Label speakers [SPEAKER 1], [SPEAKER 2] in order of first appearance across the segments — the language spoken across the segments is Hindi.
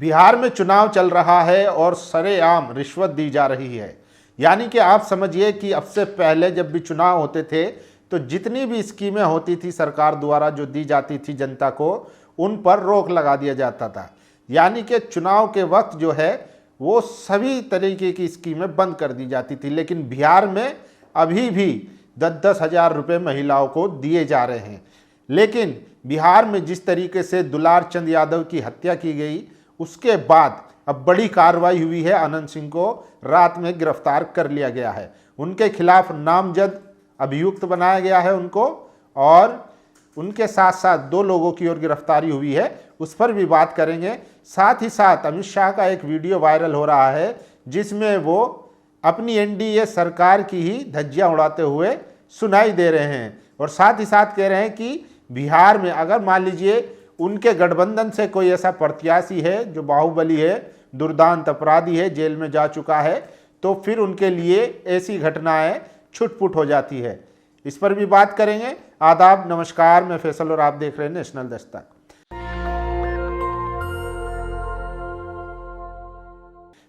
[SPEAKER 1] बिहार में चुनाव चल रहा है और सरेआम रिश्वत दी जा रही है। यानी कि आप समझिए कि अब से पहले जब भी चुनाव होते थे तो जितनी भी स्कीमें होती थी सरकार द्वारा जो दी जाती थी जनता को, उन पर रोक लगा दिया जाता था। यानी कि चुनाव के वक्त जो है वो सभी तरीके की स्कीमें बंद कर दी जाती थी। लेकिन बिहार में अभी भी 10-10 हज़ार रुपये महिलाओं को दिए जा रहे हैं। लेकिन बिहार में जिस तरीके से दुलार चंद यादव की हत्या की गई, उसके बाद अब बड़ी कार्रवाई हुई है। अनंत सिंह को रात में गिरफ्तार कर लिया गया है। उनके खिलाफ नामजद अभियुक्त बनाया गया है उनको, और उनके साथ साथ 2 लोगों की ओर गिरफ्तारी हुई है, उस पर भी बात करेंगे। साथ ही साथ अमित शाह का एक वीडियो वायरल हो रहा है जिसमें वो अपनी एनडीए सरकार की ही धज्जियां उड़ाते हुए सुनाई दे रहे हैं, और साथ ही साथ कह रहे हैं कि बिहार में अगर मान लीजिए उनके गठबंधन से कोई ऐसा प्रत्याशी है जो बाहुबली है, दुर्दांत अपराधी है, जेल में जा चुका है, तो फिर उनके लिए ऐसी घटनाएं छुटपुट हो जाती है। इस पर भी बात करेंगे। आदाब, नमस्कार, मैं फैसल और आप देख रहे हैं नेशनल दस्तक।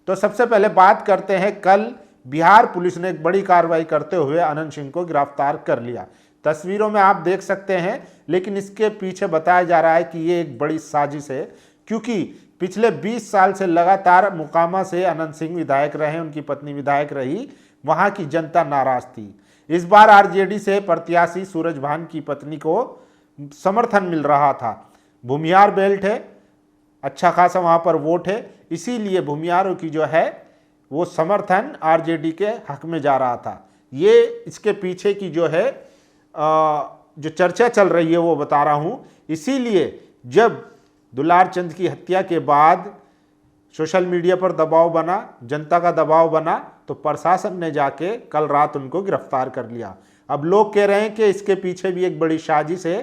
[SPEAKER 1] तो सबसे पहले बात करते हैं, कल बिहार पुलिस ने एक बड़ी कार्रवाई करते हुए अनंत सिंह को गिरफ्तार कर लिया। तस्वीरों में आप देख सकते हैं, लेकिन इसके पीछे बताया जा रहा है कि ये एक बड़ी साजिश है, क्योंकि पिछले 20 साल से लगातार मोकामा से अनंत सिंह विधायक रहे, उनकी पत्नी विधायक रही, वहां की जनता नाराज थी। इस बार आरजेडी से प्रत्याशी सूरजभान की पत्नी को समर्थन मिल रहा था। भूमिहार बेल्ट है, अच्छा खासा वहां पर वोट है, इसीलिए भूमिहारों की जो है वो समर्थन आरजेडी के हक में जा रहा था। ये इसके पीछे की जो है जो चर्चा चल रही है वो बता रहा हूं। इसीलिए जब दुलार चंद की हत्या के बाद सोशल मीडिया पर दबाव बना, जनता का दबाव बना, तो प्रशासन ने जाके कल रात उनको गिरफ्तार कर लिया। अब लोग कह रहे हैं कि इसके पीछे भी एक बड़ी साजिश है,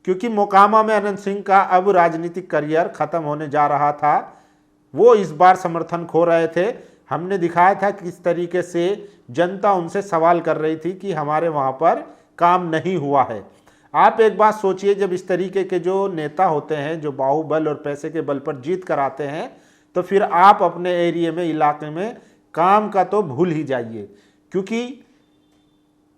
[SPEAKER 1] क्योंकि मोकामा में अनंत सिंह का अब राजनीतिक करियर खत्म होने जा रहा था। वो इस बार समर्थन खो रहे थे। हमने दिखाया था किस तरीके से जनता उनसे सवाल कर रही थी कि हमारे वहाँ पर काम नहीं हुआ है। आप एक बात सोचिए, जब इस तरीके के जो नेता होते हैं जो बाहुबल और पैसे के बल पर जीत कर आते हैं, तो फिर आप अपने एरिया में, इलाके में काम का तो भूल ही जाइए, क्योंकि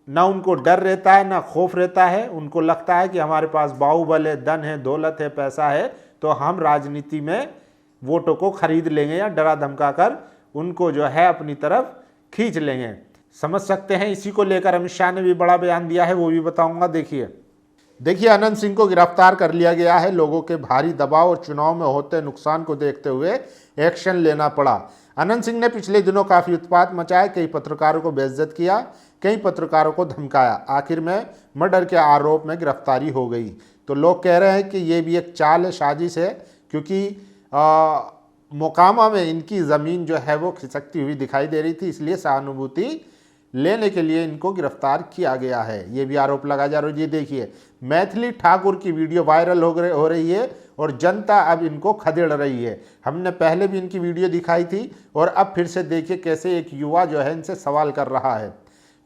[SPEAKER 1] ना उनको डर रहता है ना खौफ रहता है। उनको लगता है कि हमारे पास बाहुबल है, धन है, दौलत है, पैसा है, तो हम राजनीति में वोटों को खरीद लेंगे या डरा धमका कर उनको जो है अपनी तरफ खींच लेंगे। समझ सकते हैं। इसी को लेकर अमित शाह ने भी बड़ा बयान दिया है, वो भी बताऊंगा। देखिए अनंत सिंह को गिरफ्तार कर लिया गया है। लोगों के भारी दबाव और चुनाव में होते नुकसान को देखते हुए एक्शन लेना पड़ा। अनंत सिंह ने पिछले दिनों काफी उत्पात मचाया, कई पत्रकारों को बेइज्जत किया, कई पत्रकारों को धमकाया। आखिर में मर्डर के आरोप में गिरफ्तारी हो गई। तो लोग कह रहे हैं कि ये भी एक चाल है, साजिश है, क्योंकि मोकामा में इनकी ज़मीन जो है वो खिसकती हुई दिखाई दे रही थी, इसलिए सहानुभूति लेने के लिए इनको गिरफ्तार किया गया है। ये भी आरोप लगा जा रहा है। ये देखिए, मैथिली ठाकुर की वीडियो वायरल हो रही है और जनता अब इनको खदेड़ रही है। हमने पहले भी इनकी वीडियो दिखाई थी, और अब फिर से देखिए कैसे एक युवा जो है इनसे सवाल कर रहा है।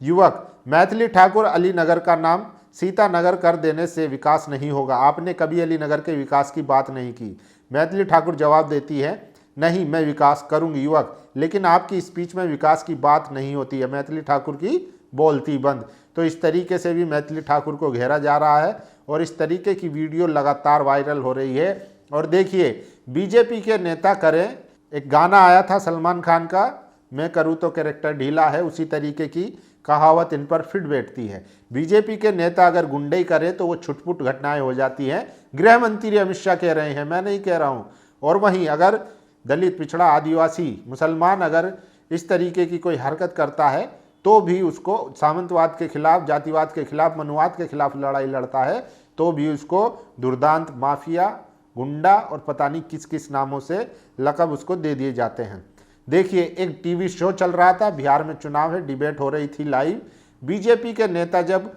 [SPEAKER 1] युवक: मैथिली ठाकुर, अलीनगर का नाम सीतानगर कर देने से विकास नहीं होगा। आपने कभी अलीनगर के विकास की बात नहीं की। मैथिली ठाकुर जवाब देती है, नहीं मैं विकास करूंगी। युवक: लेकिन आपकी स्पीच में विकास की बात नहीं होती है। मैथिली ठाकुर की बोलती बंद। तो इस तरीके से भी मैथिली ठाकुर को घेरा जा रहा है, और इस तरीके की वीडियो लगातार वायरल हो रही है। और देखिए, बीजेपी के नेता करें, एक गाना आया था सलमान खान का, मैं करूँ तो कैरेक्टर ढीला है, उसी तरीके की कहावत इन पर फिट बैठती है। बीजेपी के नेता अगर गुंडई करे तो वो छुटपुट घटनाएं हो जाती हैं। गृह मंत्री अमित शाह कह रहे हैं, मैं नहीं कह रहा हूँ। और वहीं अगर दलित, पिछड़ा, आदिवासी, मुसलमान अगर इस तरीके की कोई हरकत करता है तो भी उसको सामंतवाद के खिलाफ, जातिवाद के खिलाफ, मनुवाद के खिलाफ लड़ाई लड़ता है तो भी उसको दुर्दांत, माफिया, गुंडा और पता नहीं किस किस नामों से लक़ब उसको दे दिए जाते हैं। देखिए, एक टीवी शो चल रहा था, बिहार में चुनाव है, डिबेट हो रही थी लाइव। बीजेपी के नेता जब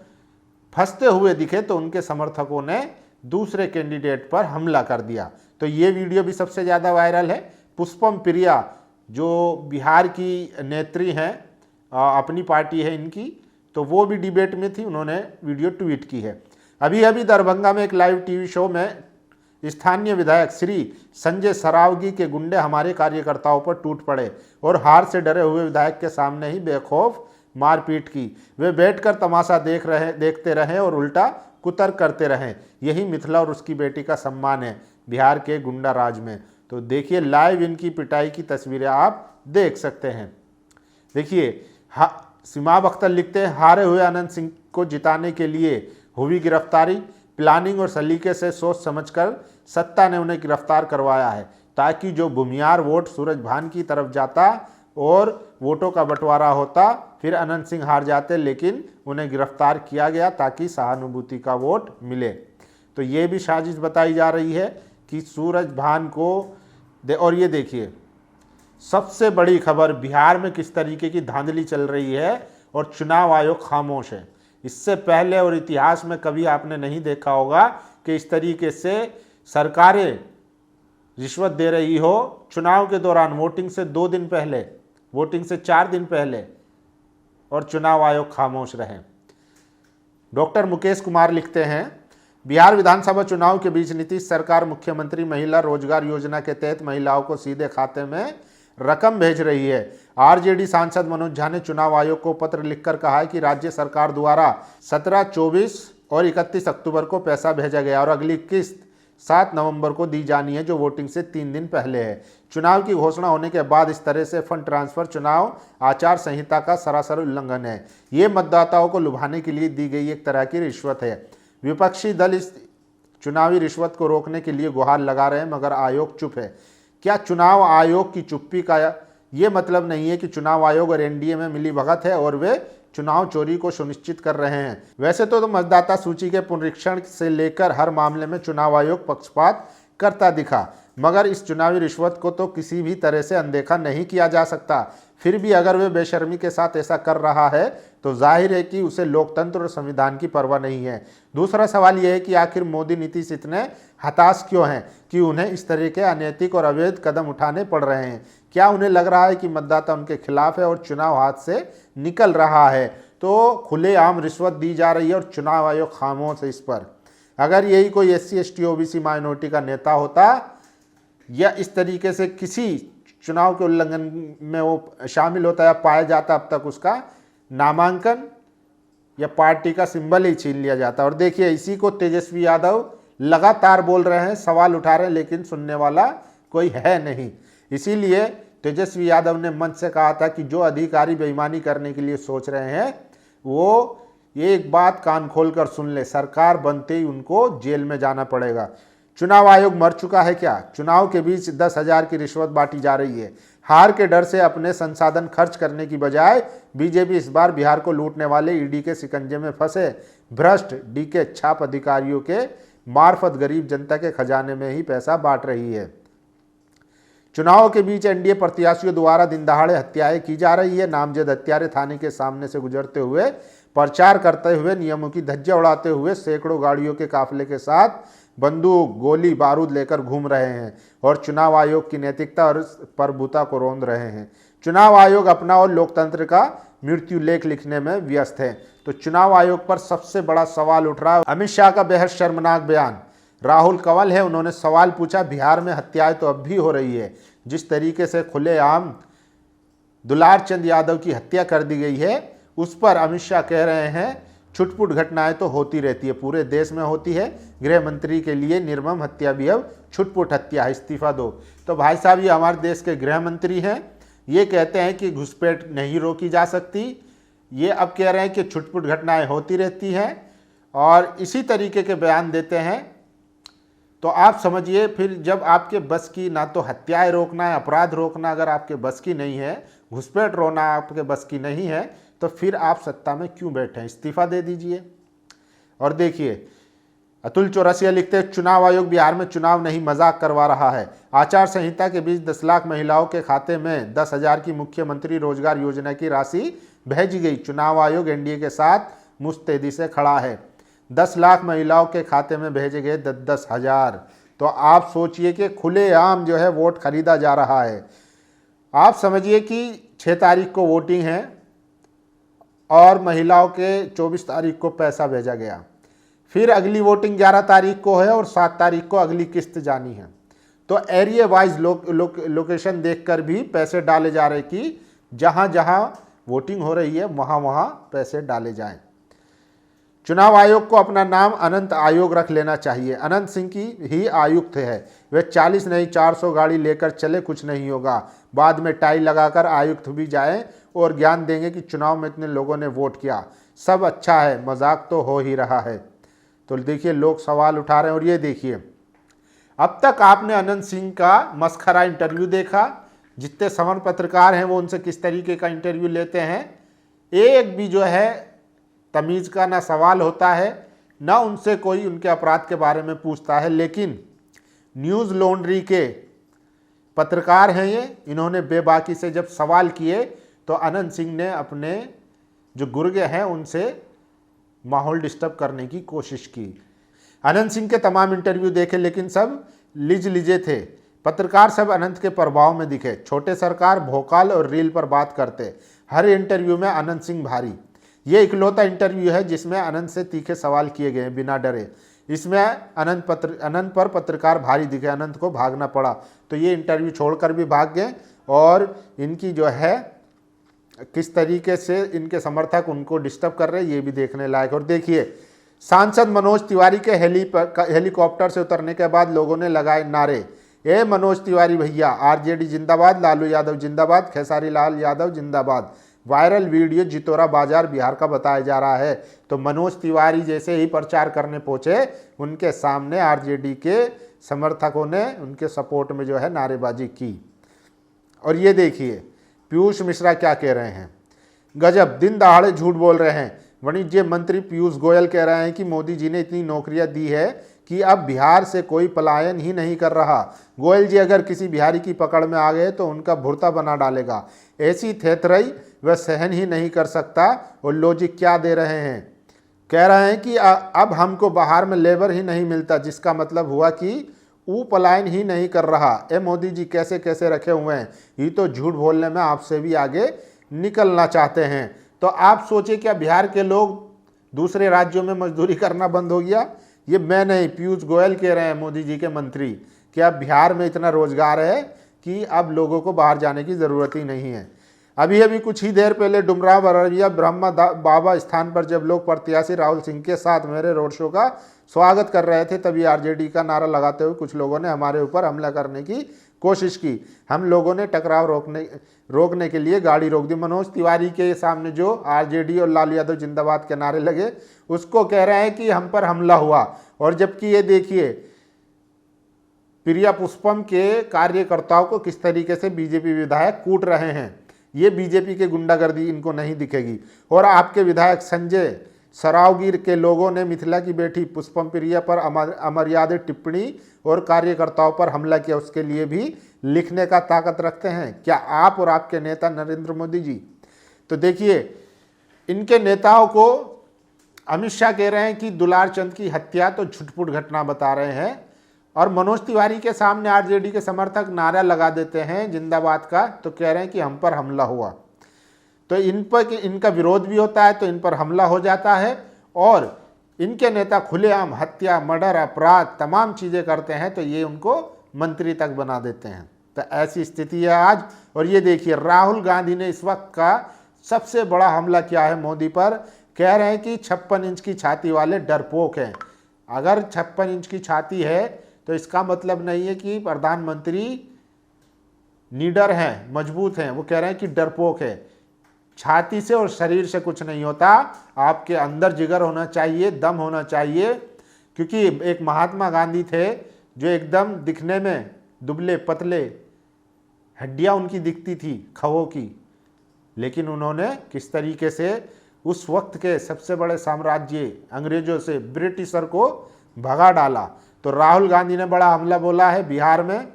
[SPEAKER 1] फंसते हुए दिखे तो उनके समर्थकों ने दूसरे कैंडिडेट पर हमला कर दिया। तो ये वीडियो भी सबसे ज़्यादा वायरल है। पुष्पम प्रिया जो बिहार की नेत्री हैं, अपनी पार्टी है इनकी, तो वो भी डिबेट में थी, उन्होंने वीडियो ट्वीट की है। अभी अभी दरभंगा में एक लाइव टीवी शो में स्थानीय विधायक श्री संजय सरावगी के गुंडे हमारे कार्यकर्ताओं पर टूट पड़े और हार से डरे हुए विधायक के सामने ही बेखौफ मारपीट की। वे बैठकर तमाशा देखते रहे और उल्टा कुतर्क करते रहे। यही मिथिला और उसकी बेटी का सम्मान है बिहार के गुंडा राज में। तो देखिए लाइव इनकी पिटाई की तस्वीरें आप देख सकते हैं। देखिए सिमाब अख्तर लिखते हैं, हारे हुए अनंत सिंह को जिताने के लिए हुई गिरफ्तारी, प्लानिंग और सलीके से सोच समझकर सत्ता ने उन्हें गिरफ्तार करवाया है ताकि जो भूमियार वोट सूरज भान की तरफ जाता और वोटों का बंटवारा होता, फिर अनंत सिंह हार जाते, लेकिन उन्हें गिरफ्तार किया गया ताकि सहानुभूति का वोट मिले। तो ये भी साजिश बताई जा रही है कि सूरज भान को और ये देखिए सबसे बड़ी खबर, बिहार में किस तरीके की धांधली चल रही है और चुनाव आयोग खामोश है। इससे पहले और इतिहास में कभी आपने नहीं देखा होगा कि इस तरीके से सरकारें रिश्वत दे रही हो चुनाव के दौरान, वोटिंग से 2 दिन पहले, वोटिंग से 4 दिन पहले, और चुनाव आयोग खामोश रहे। डॉक्टर मुकेश कुमार लिखते हैं, बिहार विधानसभा चुनाव के बीच नीतीश सरकार मुख्यमंत्री महिला रोजगार योजना के तहत महिलाओं को सीधे खाते में रकम भेज रही है। आरजेडी सांसद मनोज झा ने चुनाव आयोग को पत्र लिखकर कहा है कि राज्य सरकार द्वारा 17, 24 और 31 अक्टूबर को पैसा भेजा गया और अगली किस्त 7 नवंबर को दी जानी है, जो वोटिंग से 3 दिन पहले है। चुनाव की घोषणा होने के बाद इस तरह से फंड ट्रांसफर चुनाव आचार संहिता का सरासर उल्लंघन है। ये मतदाताओं को लुभाने के लिए दी गई एक तरह की रिश्वत है। विपक्षी दल इस चुनावी रिश्वत को रोकने के लिए गुहार लगा रहे हैं, मगर आयोग चुप है। क्या चुनाव आयोग की चुप्पी का ये मतलब नहीं है कि चुनाव आयोग और एनडीए में मिली भगत है और वे चुनाव चोरी को सुनिश्चित कर रहे हैं? वैसे तो मतदाता सूची के पुनरीक्षण से लेकर हर मामले में चुनाव आयोग पक्षपात करता दिखा, मगर इस चुनावी रिश्वत को तो किसी भी तरह से अनदेखा नहीं किया जा सकता। फिर भी अगर वे बेशर्मी के साथ ऐसा कर रहा है तो जाहिर है कि उसे लोकतंत्र और संविधान की परवाह नहीं है। दूसरा सवाल यह है कि आखिर मोदी नीतीश इतने हताश क्यों हैं कि उन्हें इस तरह के अनैतिक और अवैध कदम उठाने पड़ रहे हैं? क्या उन्हें लग रहा है कि मतदाता उनके खिलाफ है और चुनाव हाथ से निकल रहा है? तो खुलेआम रिश्वत दी जा रही है और चुनाव आयोग खामोश है इस पर। अगर यही कोई SC, ST, OBC माइनॉरिटी का नेता होता या इस तरीके से किसी चुनाव के उल्लंघन में वो शामिल होता या पाया जाता, अब तक उसका नामांकन या पार्टी का सिंबल ही छीन लिया जाता। और देखिए इसी को तेजस्वी यादव लगातार बोल रहे हैं, सवाल उठा रहे हैं, लेकिन सुनने वाला कोई है नहीं। इसीलिए तेजस्वी यादव ने मंच से कहा था कि जो अधिकारी बेईमानी करने के लिए सोच रहे हैं वो ये एक बात कान खोलकर सुन ले, सरकार बनते ही उनको जेल में जाना पड़ेगा। चुनाव आयोग मर चुका है क्या? चुनाव के बीच 10,000 की रिश्वत बांटी जा रही है। हार के डर से अपने संसाधन खर्च करने की बजाय बीजेपी इस बार बिहार को लूटने वाले ईडी के शिकंजे में फंसे भ्रष्ट डीके छाप अधिकारियों के मार्फत गरीब जनता के खजाने में ही पैसा बांट रही है। चुनाव के बीच एनडीए प्रत्याशियों द्वारा दिन दहाड़े हत्याएं की जा रही है। नामजद हत्यारे थाने के सामने से गुजरते हुए प्रचार करते हुए, नियमों की धज्जियां उड़ाते हुए सैकड़ों गाड़ियों के काफिले के साथ बंदूक, गोली, बारूद लेकर घूम रहे हैं और चुनाव आयोग की नैतिकता और प्रभुता को रौंद रहे हैं। चुनाव आयोग अपना और लोकतंत्र का मृत्यु लेख लिखने में व्यस्त है। तो चुनाव आयोग पर सबसे बड़ा सवाल उठ रहा है। अमित शाह का बेहद शर्मनाक बयान। राहुल कंवल है, उन्होंने सवाल पूछा, बिहार में हत्याएं तो अब भी हो रही है। जिस तरीके से खुलेआम दुलार चंद यादव की हत्या कर दी गई है, उस पर अमित शाह कह रहे हैं छुटपुट घटनाएं तो होती रहती है, पूरे देश में होती है। गृह मंत्री के लिए निर्मम हत्या भी अब छुटपुट हत्या है, इस्तीफा दो। तो भाई साहब ये हमारे देश के गृह मंत्री हैं, ये कहते हैं कि घुसपैठ नहीं रोकी जा सकती। ये अब कह रहे हैं कि छुटपुट घटनाएं होती रहती हैं और इसी तरीके के बयान देते हैं। तो आप समझिए फिर जब आपके बस की ना तो हत्याएं रोकना है, अपराध रोकना अगर आपके बस की नहीं है, घुसपैठ रोकना आपके बस की नहीं है, तो फिर आप सत्ता में क्यों बैठे हैं? इस्तीफा दे दीजिए। और देखिए अतुल चौरसिया लिखते हैं, चुनाव आयोग बिहार में चुनाव नहीं मजाक करवा रहा है। आचार संहिता के बीच 10 लाख महिलाओं के खाते में 10,000 की मुख्यमंत्री रोजगार योजना की राशि भेजी गई। चुनाव आयोग एनडीए के साथ मुस्तैदी से खड़ा है। 10 लाख महिलाओं के खाते में भेजे गए 10,000। तो आप सोचिए कि खुलेआम जो है वोट खरीदा जा रहा है। आप समझिए कि 6 तारीख को वोटिंग है और महिलाओं के 24 तारीख को पैसा भेजा गया। फिर अगली वोटिंग 11 तारीख को है और 7 तारीख को अगली किस्त जानी है। तो एरिया वाइज लोकेशन देखकर भी पैसे डाले जा रहे कि जहां जहां वोटिंग हो रही है वहां वहां पैसे डाले जाएं। चुनाव आयोग को अपना नाम अनंत आयोग रख लेना चाहिए। अनंत सिंह की ही आयुक्त है, वे 40 नहीं 400 गाड़ी लेकर चले कुछ नहीं होगा, बाद में टाई लगाकर आयुक्त भी जाएं और ज्ञान देंगे कि चुनाव में इतने लोगों ने वोट किया, सब अच्छा है, मजाक तो हो ही रहा है। तो देखिए लोग सवाल उठा रहे हैं। और ये देखिए अब तक आपने अनंत सिंह का मस्खरा इंटरव्यू देखा, जितने समर पत्रकार हैं वो उनसे किस तरीके का इंटरव्यू लेते हैं, एक भी जो है तमीज़ का ना सवाल होता है, ना उनसे कोई उनके अपराध के बारे में पूछता है। लेकिन न्यूज़ लॉन्ड्री के पत्रकार हैं ये, इन्होंने बेबाकी से जब सवाल किए तो अनंत सिंह ने अपने जो गुर्गे हैं उनसे माहौल डिस्टर्ब करने की कोशिश की। अनंत सिंह के तमाम इंटरव्यू देखे लेकिन सब लिजे थे। पत्रकार सब अनंत के प्रभाव में दिखे, छोटे सरकार, भोकाल और रील पर बात करते। हर इंटरव्यू में अनंत सिंह भारी। ये इकलौता इंटरव्यू है जिसमें अनंत से तीखे सवाल किए गए बिना डरे। इसमें अनंत पर पत्रकार भारी दिखे, अनंत को भागना पड़ा। तो ये इंटरव्यू छोड़कर भी भाग गए और इनकी जो है किस तरीके से इनके समर्थक उनको डिस्टर्ब कर रहे हैं ये भी देखने लायक। और देखिए सांसद मनोज तिवारी के हेलीकॉप्टर से उतरने के बाद लोगों ने लगाए नारे, ए मनोज तिवारी भैया, आरजेडी जिंदाबाद, लालू यादव जिंदाबाद, खेसारी लाल यादव जिंदाबाद। वायरल वीडियो जितौरा बाजार बिहार का बताया जा रहा है। तो मनोज तिवारी जैसे ही प्रचार करने पहुंचे उनके सामने आरजेडी के समर्थकों ने उनके सपोर्ट में जो है नारेबाजी की। और ये देखिए पीयूष मिश्रा क्या कह रहे हैं, गजब, दिन दहाड़े झूठ बोल रहे हैं। वाणिज्य मंत्री पीयूष गोयल कह रहे हैं कि मोदी जी ने इतनी नौकरियां दी है कि अब बिहार से कोई पलायन ही नहीं कर रहा। गोयल जी अगर किसी बिहारी की पकड़ में आ गए तो उनका भुर्ता बना डालेगा। ऐसी थेथरई वह सहन ही नहीं कर सकता। और लॉजिक क्या दे रहे हैं, कह रहे हैं कि अब हमको बाहर में लेबर ही नहीं मिलता, जिसका मतलब हुआ कि वो पलायन ही नहीं कर रहा। ए मोदी जी कैसे कैसे रखे हुए हैं, ये तो झूठ बोलने में आपसे भी आगे निकलना चाहते हैं। तो आप सोचिए क्या बिहार के लोग दूसरे राज्यों में मजदूरी करना बंद हो गया? ये मैं नहीं, पीयूष गोयल कह रहे हैं मोदी जी के मंत्री कि अब बिहार में इतना रोजगार है कि अब लोगों को बाहर जाने की ज़रूरत ही नहीं है। अभी कुछ ही देर पहले डुमराव बरौलिया ब्रह्मा बाबा स्थान पर जब लोग प्रत्याशी राहुल सिंह के साथ मेरे रोड शो का स्वागत कर रहे थे तभी आरजेडी का नारा लगाते हुए कुछ लोगों ने हमारे ऊपर हमला करने की कोशिश की। हम लोगों ने टकराव रोकने के लिए गाड़ी रोक दी। मनोज तिवारी के सामने जो आरजेडी और लालू यादव जिंदाबाद के नारे लगे उसको कह रहे हैं कि हम पर हमला हुआ। और जबकि ये देखिए प्रिया पुष्पम के कार्यकर्ताओं को किस तरीके से बीजेपी विधायक कूट रहे हैं। ये बीजेपी के गुंडागर्दी इनको नहीं दिखेगी। और आपके विधायक संजय सरावगिर के लोगों ने मिथिला की बेटी पुष्पम प्रिया पर अमर्यादित टिप्पणी और कार्यकर्ताओं पर हमला किया, उसके लिए भी लिखने का ताकत रखते हैं क्या आप और आपके नेता नरेंद्र मोदी जी? तो देखिए इनके नेताओं को अमित शाह कह रहे हैं कि दुलार चंद की हत्या तो झुटपुट घटना बता रहे हैं और मनोज तिवारी के सामने आरजेडी के समर्थक नारा लगा देते हैं जिंदाबाद का, तो कह रहे हैं कि हम पर हमला हुआ। तो इन पर इनका विरोध भी होता है तो इन पर हमला हो जाता है और इनके नेता खुलेआम हत्या, मर्डर, अपराध तमाम चीज़ें करते हैं तो ये उनको मंत्री तक बना देते हैं। तो ऐसी स्थिति है आज। और ये देखिए राहुल गांधी ने इस वक्त का सबसे बड़ा हमला किया है मोदी पर। कह रहे हैं कि 56 इंच की छाती वाले डरपोक हैं। अगर 56 इंच की छाती है तो इसका मतलब नहीं है कि प्रधानमंत्री नीडर हैं, मजबूत हैं। वो कह रहे हैं कि डरपोक है। छाती से और शरीर से कुछ नहीं होता, आपके अंदर जिगर होना चाहिए, दम होना चाहिए। क्योंकि एक महात्मा गांधी थे जो एकदम दिखने में दुबले पतले, हड्डियां उनकी दिखती थी खवों की, लेकिन उन्होंने किस तरीके से उस वक्त के सबसे बड़े साम्राज्य अंग्रेजों से ब्रिटिशर को भगा डाला। तो राहुल गांधी ने बड़ा हमला बोला है बिहार में।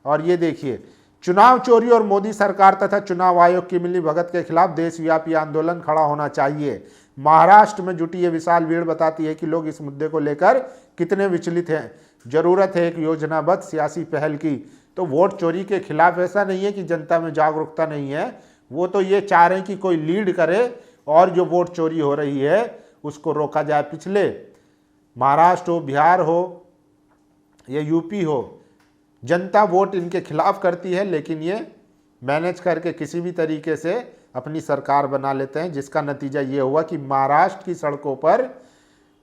[SPEAKER 1] और ये देखिए चुनाव चोरी और मोदी सरकार तथा चुनाव आयोग की मिलीभगत के खिलाफ देशव्यापी आंदोलन खड़ा होना चाहिए। महाराष्ट्र में जुटी ये विशाल भीड़ बताती है कि लोग इस मुद्दे को लेकर कितने विचलित हैं। जरूरत है एक योजनाबद्ध सियासी पहल की। तो वोट चोरी के खिलाफ ऐसा नहीं है कि जनता में जागरूकता नहीं है, वो तो ये चाह रहे हैं कि कोई लीड करे और जो वोट चोरी हो रही है उसको रोका जाए। पिछले महाराष्ट्र हो, बिहार हो या यूपी हो, जनता वोट इनके खिलाफ करती है, लेकिन ये मैनेज करके किसी भी तरीके से अपनी सरकार बना लेते हैं, जिसका नतीजा ये हुआ कि महाराष्ट्र की सड़कों पर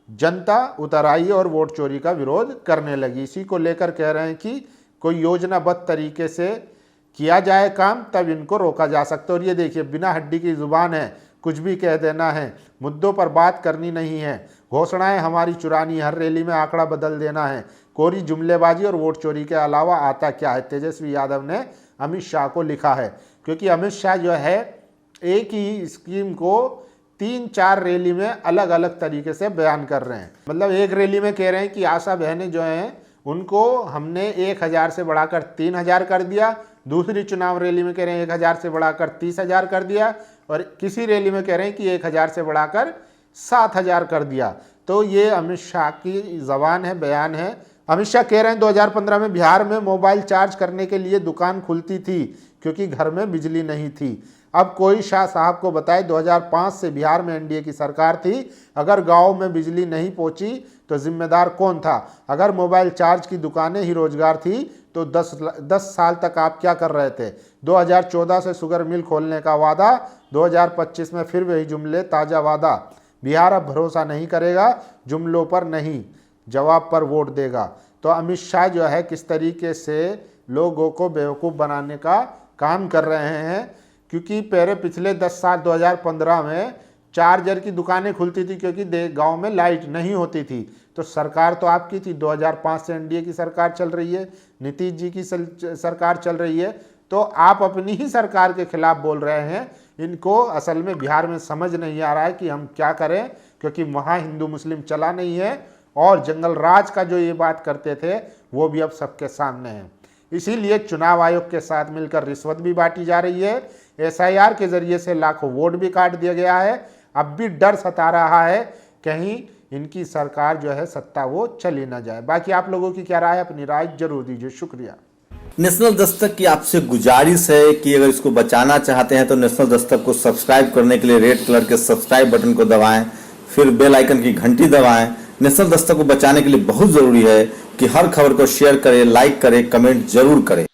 [SPEAKER 1] जनता उतर आई और वोट चोरी का विरोध करने लगी। इसी को लेकर कह रहे हैं कि कोई योजनाबद्ध तरीके से किया जाए काम, तब इनको रोका जा सकता है। और ये देखिए, बिना हड्डी की जुबान है, कुछ भी कह देना है, मुद्दों पर बात करनी नहीं है, घोषणाएं हमारी चुरानी, हर रैली में आंकड़ा बदल देना है, कोरी जुमलेबाजी और वोट चोरी के अलावा आता क्या है। तेजस्वी यादव ने अमित शाह को लिखा है, क्योंकि अमित शाह जो है एक ही स्कीम को 3-4 रैली में अलग अलग तरीके से बयान कर रहे हैं। मतलब एक रैली में कह रहे हैं कि आशा बहनें जो हैं उनको हमने 1000 से बढ़ाकर 3000 कर दिया, दूसरी चुनाव रैली में कह रहे हैं 1000 से बढ़ाकर 30,000 कर दिया, और किसी रैली में कह रहे हैं कि 1000 से बढ़ाकर 7000 कर दिया। तो ये अमित शाह की जबान है, बयान है। अमित शाह कह रहे हैं 2015 में बिहार में मोबाइल चार्ज करने के लिए दुकान खुलती थी क्योंकि घर में बिजली नहीं थी। अब कोई शाह साहब को बताए 2005 से बिहार में एनडीए की सरकार थी, अगर गांव में बिजली नहीं पहुंची तो जिम्मेदार कौन था? अगर मोबाइल चार्ज की दुकानें ही रोजगार थी तो 10 साल तक आप क्या कर रहे थे? 2014 से शुगर मिल खोलने का वादा, 2025 में फिर वही जुमले, ताज़ा वादा। बिहार अब भरोसा नहीं करेगा, जुमलों पर नहीं, जवाब पर वोट देगा। तो अमित शाह जो है किस तरीके से लोगों को बेवकूफ़ बनाने का काम कर रहे हैं, क्योंकि पहले पिछले 10 साल 2015 में चार्जर की दुकानें खुलती थी क्योंकि गांव में लाइट नहीं होती थी। तो सरकार तो आपकी थी, 2005 से एनडीए की सरकार चल रही है, नीतीश जी की सरकार चल रही है, तो आप अपनी ही सरकार के खिलाफ बोल रहे हैं। इनको असल में बिहार में समझ नहीं आ रहा है कि हम क्या करें, क्योंकि वहाँ हिंदू मुस्लिम चला नहीं है, और जंगल राज का जो ये बात करते थे वो भी अब सबके सामने है। इसीलिए चुनाव आयोग के साथ मिलकर रिश्वत भी बांटी जा रही है, एसआईआर के जरिए से लाखों वोट भी काट दिया गया है। अब भी डर सता रहा है कहीं इनकी सरकार जो है सत्ता वो चली ना जाए। बाकी आप लोगों की क्या राय है, अपनी राय जरूर दीजिए। शुक्रिया।
[SPEAKER 2] नेशनल दस्तक की आपसे गुजारिश है कि अगर इसको बचाना चाहते हैं तो नेशनल दस्तक को सब्सक्राइब करने के लिए रेड कलर के सब्सक्राइब बटन को दबाएं, फिर बेल आइकन की घंटी दबाएं। नेशनल दस्तक को बचाने के लिए बहुत जरूरी है कि हर खबर को शेयर करें, लाइक करें, कमेंट जरूर करें।